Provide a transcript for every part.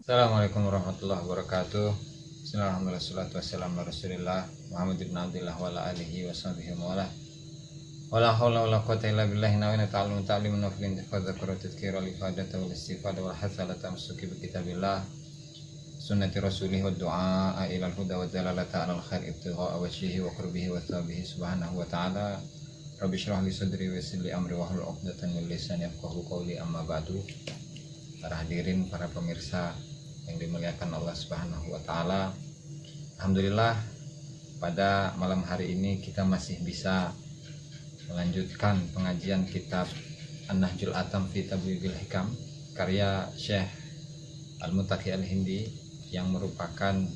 Assalamualaikum warahmatullahi wabarakatuh. Bismillahirrahmanirrahim. Wassalatu wassalamu ala Rasulillah Muhammad ibn Abdillah wa ala alihi wa sahbihi wa ala. Wala haula wala quwwata illa billah. Inna ta'lamu ta'limun wa fil intifadha tadhkira li fadata wal istifada wal hasala tamsuki bi kitabillah sunnati rasulih wa du'a ila al-huda wa dalalata ala al-khair ibtigha'a wajhihi wa qurbihi wa thabihi subhanahu wa ta'ala. Rabbi shrah li sadri wa yassir li amri wa hlul 'uqdatam min lisani yafqahu qawli, amma ba'du. Para hadirin, para pemirsa yang dimuliakan Allah Subhanahu wa taala. Alhamdulillah, pada malam hari ini kita masih bisa melanjutkan pengajian kitab An-Nahjul Atam fi Tabyibil Hikam karya Syekh Al-Muttaqi Al-Hindi, yang merupakan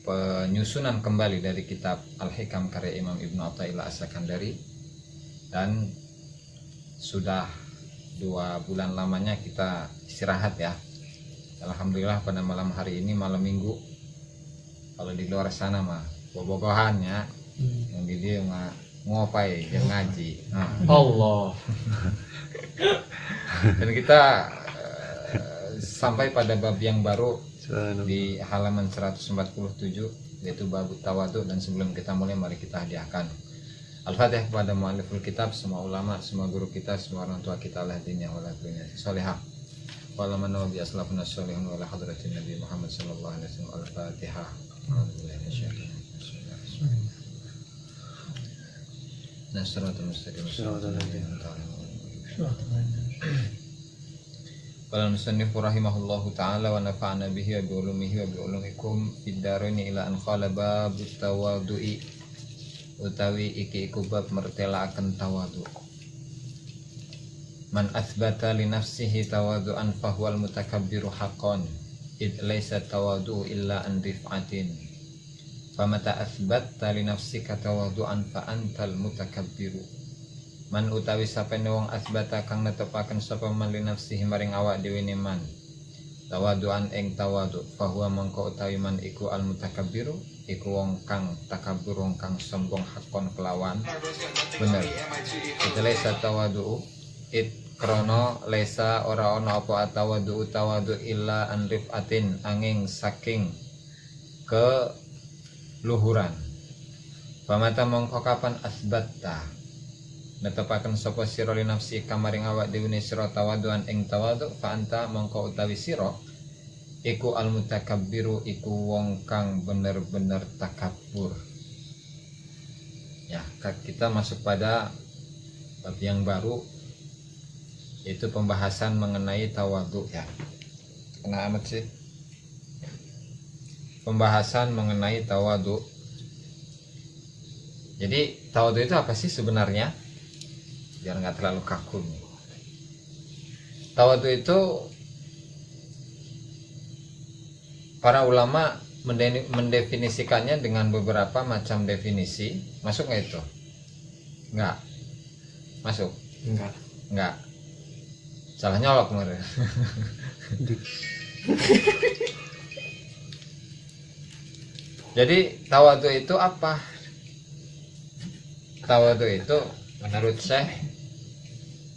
penyusunan kembali dari kitab Al-Hikam karya Imam Ibnu Athaillah As-Sakandari. Dan sudah 2 bulan lamanya kita istirahat ya. Alhamdulillah pada malam hari ini malam minggu. Kalau di luar sana mah bobogohan ya, yang di dia nggak ngopai yang ngaji. Allah. Dan kita sampai pada bab yang baru di halaman 147, yaitu bab tawadu. Dan sebelum kita mulai, mari kita hadiahkan Al-Fatihah kepada mu'alliful kitab, semua ulama, semua guru kita, semua orang tua kita, Allah dinya wa la dunya solihah. Wa la manwa bi aslafuna solihun wa la hadratin Nabi Muhammad sallallahu alaihi wasallam. Al-Fatihah. Nasratul mustaqim. Qala al-musannif rahimahullahu ta'ala wa nafa'ana bihi wa bi ulumihi wa bi ulumikum fid daraini ila an qala babut tawadu'i, utawi iki iku bab mertelaaken tawadu. Man asbata li nafsihi tawadu'an fahuwal mutakabbiru haqqan, id laysa tawadu illa an rif'atin. Famata asbatta li nafsika tawadu'an fa antal mutakabbiru. Man utawi sapene wong asbata kang netepaken sapa man li nafsihi maring awak dhewe ne man tawadu'an ing tawadu, fahuwa mangko utawi man iku al mutakabbiru, iku wong kang takabur, wong kang sombong, hakon kelawan bener. Itu lesa tawadu it krono lesa ora ono apa tawadu illa an rifatin, angin saking ke luhuran. Pamata mongko kapan asbatta netepaken sapa sira li nafsi kamaring awak dhewe sira tawaduan ing tawadu, fa anta mongko utawi sira iku al mutakabbiru, iku wong kang bener-bener takabur. Ya, kita masuk pada bab yang baru, yaitu pembahasan mengenai tawadu ya. Kena amat sih. Pembahasan mengenai tawadu. Jadi tawadu itu apa sih sebenarnya? Biar nggak terlalu kaku nih. Tawadu itu para ulama mendefinisikannya dengan beberapa macam definisi. Masuk nggak itu? Nggak. Masuk? Nggak. Salah nyolok kemarin. Jadi tawadu itu apa? Tawadu itu menurut Syekh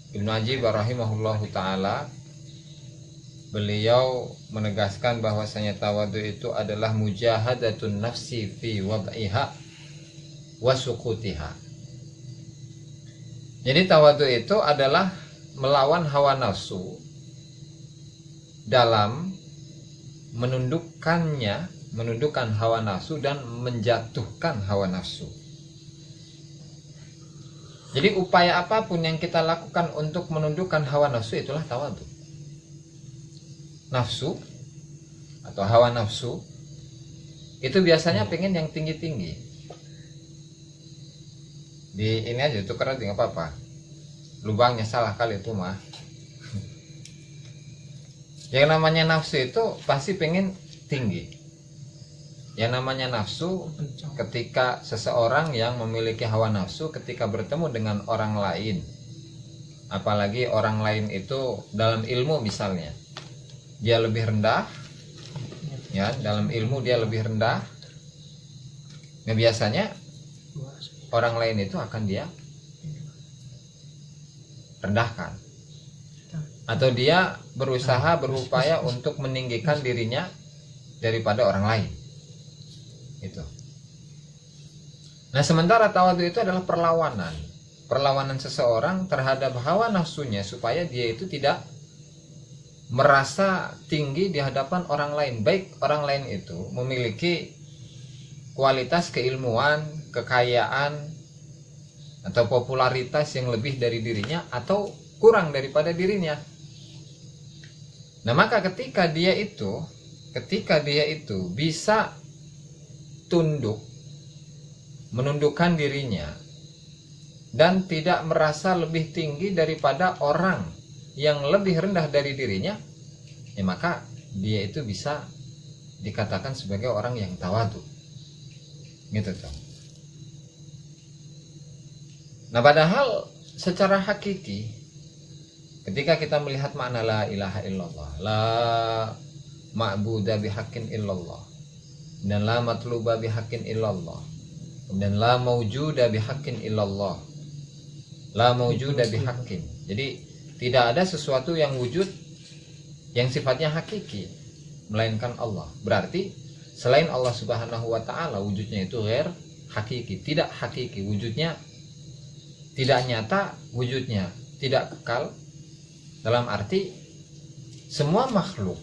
Ibnu Ajib rahimahullahu ta'ala, beliau menegaskan bahwasanya tawadu itu adalah mujahadatun nafsi fi wad'iha wa sukutiha. Jadi tawadu itu adalah melawan hawa nafsu dalam menundukkan hawa nafsu dan menjatuhkan hawa nafsu. Jadi upaya apapun yang kita lakukan untuk menundukkan hawa nafsu, itulah tawadu. Nafsu atau hawa nafsu itu biasanya pengen yang tinggi-tinggi. Di ini aja tukar aja nggak apa-apa. Lubangnya salah kali itu mah. Yang namanya nafsu itu pasti pengen tinggi. Yang namanya nafsu, ketika seseorang yang memiliki hawa nafsu ketika bertemu dengan orang lain, apalagi orang lain itu dalam ilmu misalnya, dia lebih rendah ya, dalam ilmu dia lebih rendah. Nah, biasanya orang lain itu akan dia rendahkan. atau dia berusaha berupaya untuk meninggikan dirinya daripada orang lain. Itu. Nah, sementara tawadhu itu adalah perlawanan seseorang terhadap hawa nafsunya supaya dia itu tidak merasa tinggi di hadapan orang lain, baik orang lain itu memiliki kualitas keilmuan, kekayaan, atau popularitas yang lebih dari dirinya atau kurang daripada dirinya. Nah, maka ketika dia itu bisa tunduk, menundukkan dirinya dan tidak merasa lebih tinggi daripada orang yang lebih rendah dari dirinya, ya maka dia itu bisa dikatakan sebagai orang yang tawadhu. Gitu tuh. Nah, padahal secara hakiki ketika kita melihat makna la ilaha illallah, la ma'buda bihaqqin illallah, dan la matluba bihaqqin illallah, dan la maujuda bihaqqin illallah, la maujuda bihaqqin. Jadi tidak ada sesuatu yang wujud yang sifatnya hakiki melainkan Allah. Berarti selain Allah Subhanahu wa taala wujudnya itu ghair hakiki, tidak hakiki wujudnya, tidak nyata wujudnya, tidak kekal. Dalam arti semua makhluk,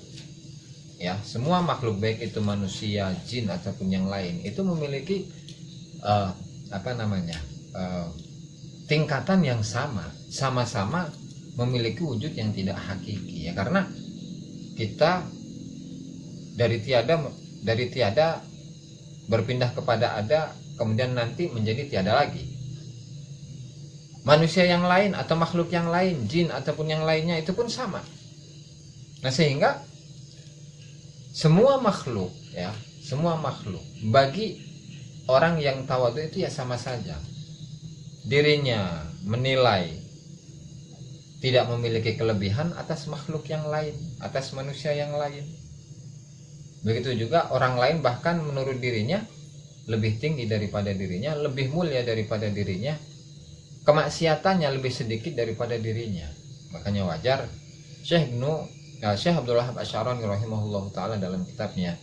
ya, semua makhluk baik itu manusia, jin ataupun yang lain itu memiliki tingkatan yang sama-sama memiliki wujud yang tidak hakiki, ya, karena kita dari tiada berpindah kepada ada, kemudian nanti menjadi tiada lagi. Manusia yang lain atau makhluk yang lain, jin ataupun yang lainnya itu pun sama. Nah, sehingga semua makhluk, ya, semua makhluk bagi orang yang tawadhu itu ya sama saja. Dirinya menilai tidak memiliki kelebihan atas makhluk yang lain, atas manusia yang lain. Begitu juga orang lain bahkan menurut dirinya lebih tinggi daripada dirinya, lebih mulia daripada dirinya, kemaksiatannya lebih sedikit daripada dirinya. Makanya wajar Syekh Abdul Wahab Asy'arani rahimahullahu taala dalam kitabnya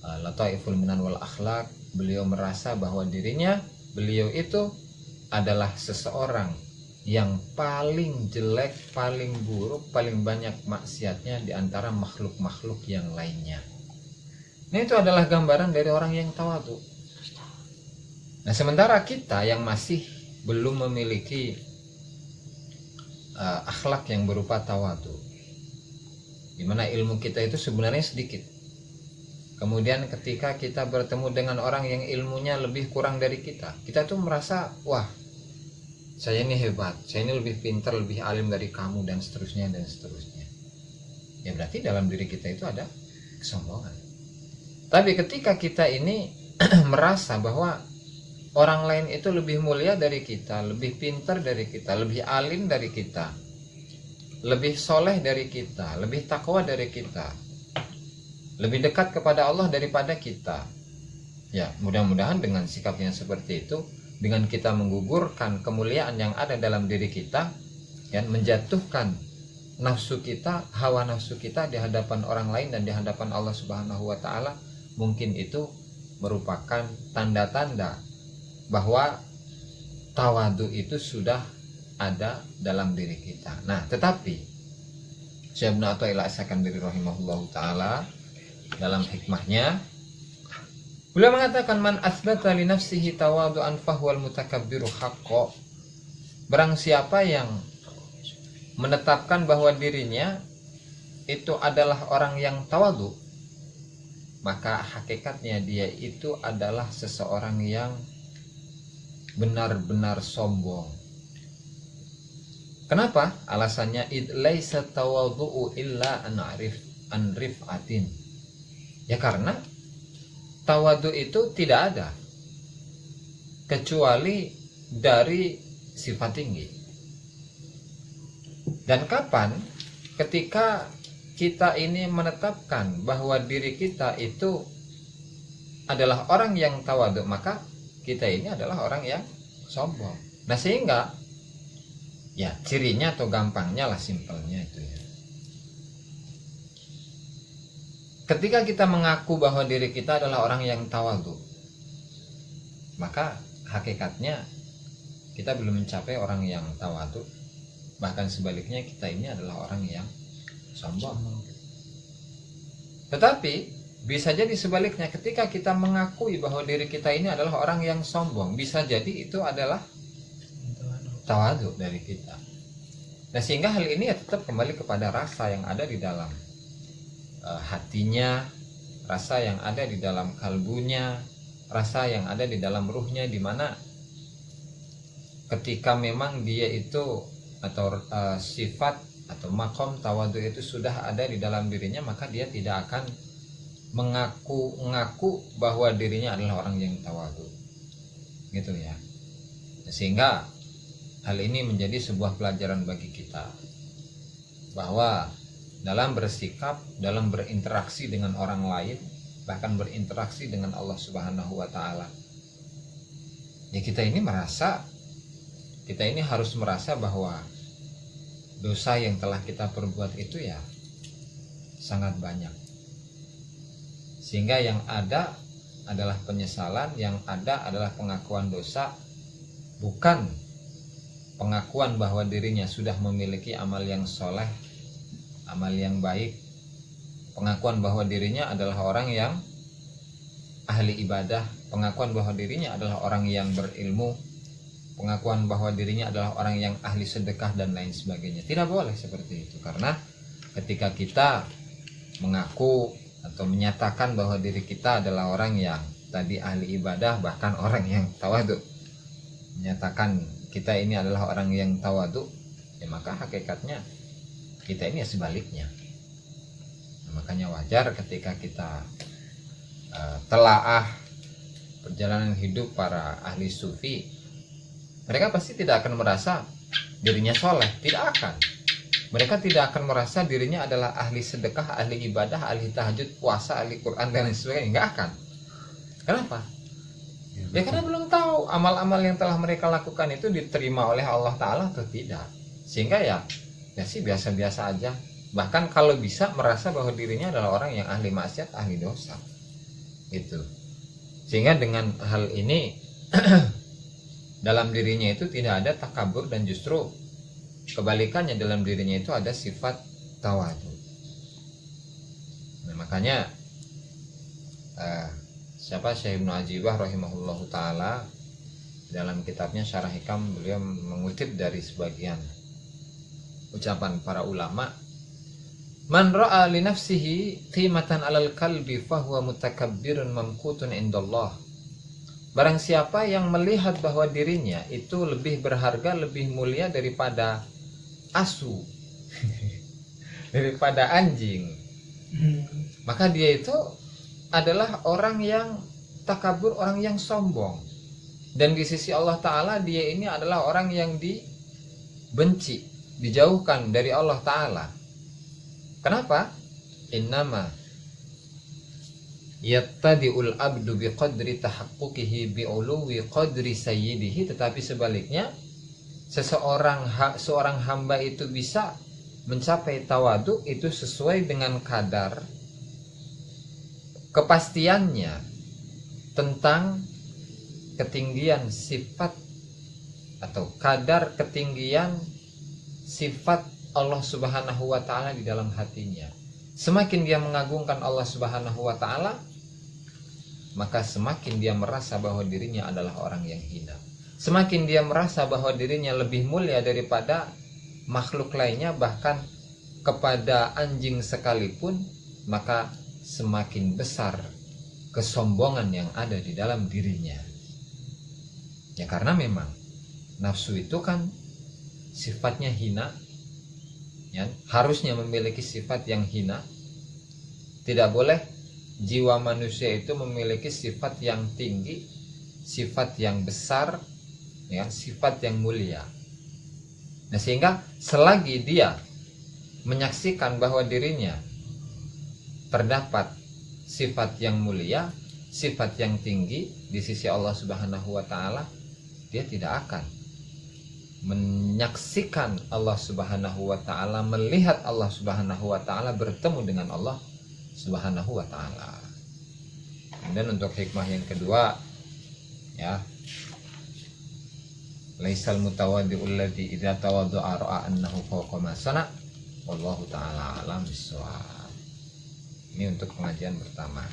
Lataiful Minan wal Akhlaq, beliau merasa bahwa beliau itu adalah seseorang yang paling jelek, paling buruk, paling banyak maksiatnya di antara makhluk-makhluk yang lainnya. Nah, itu adalah gambaran dari orang yang tawadhu. Nah, sementara kita yang masih belum memiliki akhlak yang berupa tawadhu, di mana ilmu kita itu sebenarnya sedikit. Kemudian ketika kita bertemu dengan orang yang ilmunya lebih kurang dari kita tuh merasa, wah, saya ini hebat, saya ini lebih pintar, lebih alim dari kamu, dan seterusnya dan seterusnya. Ya, berarti dalam diri kita itu ada kesombongan. Tapi ketika kita ini merasa bahwa orang lain itu lebih mulia dari kita, lebih pintar dari kita, lebih alim dari kita, lebih soleh dari kita, lebih takwa dari kita, lebih dekat kepada Allah daripada kita. Ya, mudah-mudahan dengan sikap yang seperti itu, dengan kita menggugurkan kemuliaan yang ada dalam diri kita, ya, menjatuhkan nafsu kita, hawa nafsu kita di hadapan orang lain dan di hadapan Allah Subhanahu wa taala, mungkin itu merupakan tanda-tanda bahwa tawadhu itu sudah ada dalam diri kita. Nah, tetapi Syekh Ibnu Athaillah As-Sakandari rahimahullahu taala dalam hikmahnya beliau mengatakan, man asbata li nafsihi tawadhu'an fahuwal mutakabbiru haqqo. Barang siapa yang menetapkan bahwa dirinya itu adalah orang yang tawadhu, maka hakikatnya dia itu adalah seseorang yang benar-benar sombong. Kenapa? Alasannya, id laisa tawadhu'u illa an rifatin. Ya, karena tawadhu itu tidak ada kecuali dari sifat tinggi. Dan kapan? Ketika kita ini menetapkan bahwa diri kita itu adalah orang yang tawadhu, maka kita ini adalah orang yang sombong. Nah, sehingga Ya, cirinya atau gampangnya lah, simpelnya itu ya. Ketika kita mengaku bahwa diri kita adalah orang yang tawadhu, maka hakikatnya kita belum mencapai orang yang tawadhu. Bahkan sebaliknya, kita ini adalah orang yang sombong. Tetapi bisa jadi sebaliknya, ketika kita mengakui bahwa diri kita ini adalah orang yang sombong, bisa jadi itu adalah tawadhu dari kita. Nah, sehingga hal ini ya tetap kembali kepada rasa yang ada di dalam hatinya, rasa yang ada di dalam kalbunya, rasa yang ada di dalam ruhnya, di mana ketika memang dia itu atau sifat atau makom tawadhu itu sudah ada di dalam dirinya, maka dia tidak akan mengaku bahwa dirinya adalah orang yang tawadhu, gitu ya. Sehingga hal ini menjadi sebuah pelajaran bagi kita, bahwa dalam bersikap, dalam berinteraksi dengan orang lain, bahkan berinteraksi dengan Allah Subhanahu wa Ta'ala, ya kita ini harus merasa bahwa dosa yang telah kita perbuat itu ya sangat banyak, sehingga yang ada adalah penyesalan, yang ada adalah pengakuan dosa, bukan pengakuan bahwa dirinya sudah memiliki amal yang soleh, amal yang baik, pengakuan bahwa dirinya adalah orang yang ahli ibadah, pengakuan bahwa dirinya adalah orang yang berilmu, pengakuan bahwa dirinya adalah orang yang ahli sedekah dan lain sebagainya. Tidak boleh seperti itu, karena ketika kita mengaku atau menyatakan bahwa diri kita adalah orang yang tadi ahli ibadah, bahkan orang yang tawadhu, menyatakan kita ini adalah orang yang tawadhu, ya maka hakikatnya kita ini ya sebaliknya. Nah, makanya wajar ketika kita telaah perjalanan hidup para ahli sufi, mereka pasti tidak akan merasa dirinya soleh, tidak akan. Mereka tidak akan merasa dirinya adalah ahli sedekah, ahli ibadah, ahli tahajud, puasa, ahli Quran dan lain sebagainya. Enggak akan. Kenapa? Ya karena belum tahu amal-amal yang telah mereka lakukan itu diterima oleh Allah Ta'ala atau tidak. Sehingga ya sih biasa-biasa aja. Bahkan kalau bisa merasa bahwa dirinya adalah orang yang ahli maksiat, ahli dosa, gitu. Sehingga dengan hal ini dalam dirinya itu tidak ada takabur, dan justru kebalikannya, dalam dirinya itu ada sifat tawadhu. Nah, makanya Syekh Ibnu Ajibah rahimahullahu taala dalam kitabnya Syarah Hikam, beliau mengutip dari sebagian ucapan para ulama, man ra'a li nafsihi qimatan 'alal qalbi fahuwa mutakabbirun mamqutun indallah. Barang siapa yang melihat bahwa dirinya itu lebih berharga, lebih mulia daripada asu, daripada anjing, maka dia itu adalah orang yang takabur, orang yang sombong. Dan di sisi Allah Ta'ala dia ini adalah orang yang dibenci, dijauhkan dari Allah Ta'ala. Kenapa? Innama yattadi'ul abdu biqadri tahaqquqihi bi'uluwi qadri sayyidihi. Tetapi sebaliknya, seorang hamba itu bisa mencapai tawadhu itu sesuai dengan kadar kepastiannya tentang ketinggian sifat atau kadar ketinggian sifat Allah Subhanahu wa Ta'ala di dalam hatinya. Semakin dia mengagungkan Allah Subhanahu wa Ta'ala, maka semakin dia merasa bahwa dirinya adalah orang yang hina. Semakin dia merasa bahwa dirinya lebih mulia daripada makhluk lainnya, bahkan kepada anjing sekalipun, maka semakin besar kesombongan yang ada di dalam dirinya. Ya karena memang nafsu itu kan sifatnya hina, ya, harusnya memiliki sifat yang hina. Tidak boleh jiwa manusia itu memiliki sifat yang tinggi, sifat yang besar, ya, sifat yang mulia. Nah, sehingga selagi dia menyaksikan bahwa dirinya terdapat sifat yang mulia, sifat yang tinggi di sisi Allah Subhanahu wa Ta'ala, dia tidak akan menyaksikan Allah Subhanahu wa taala, melihat Allah Subhanahu wa taala, bertemu dengan Allah Subhanahu wa taala. Kemudian untuk hikmah yang kedua, ya, laisal mutawaddi'ul ladzi idza tawadda'a ra'a annahu fawqa ma sana', wallahu taala alam bissawab. Ini untuk pengajian pertama.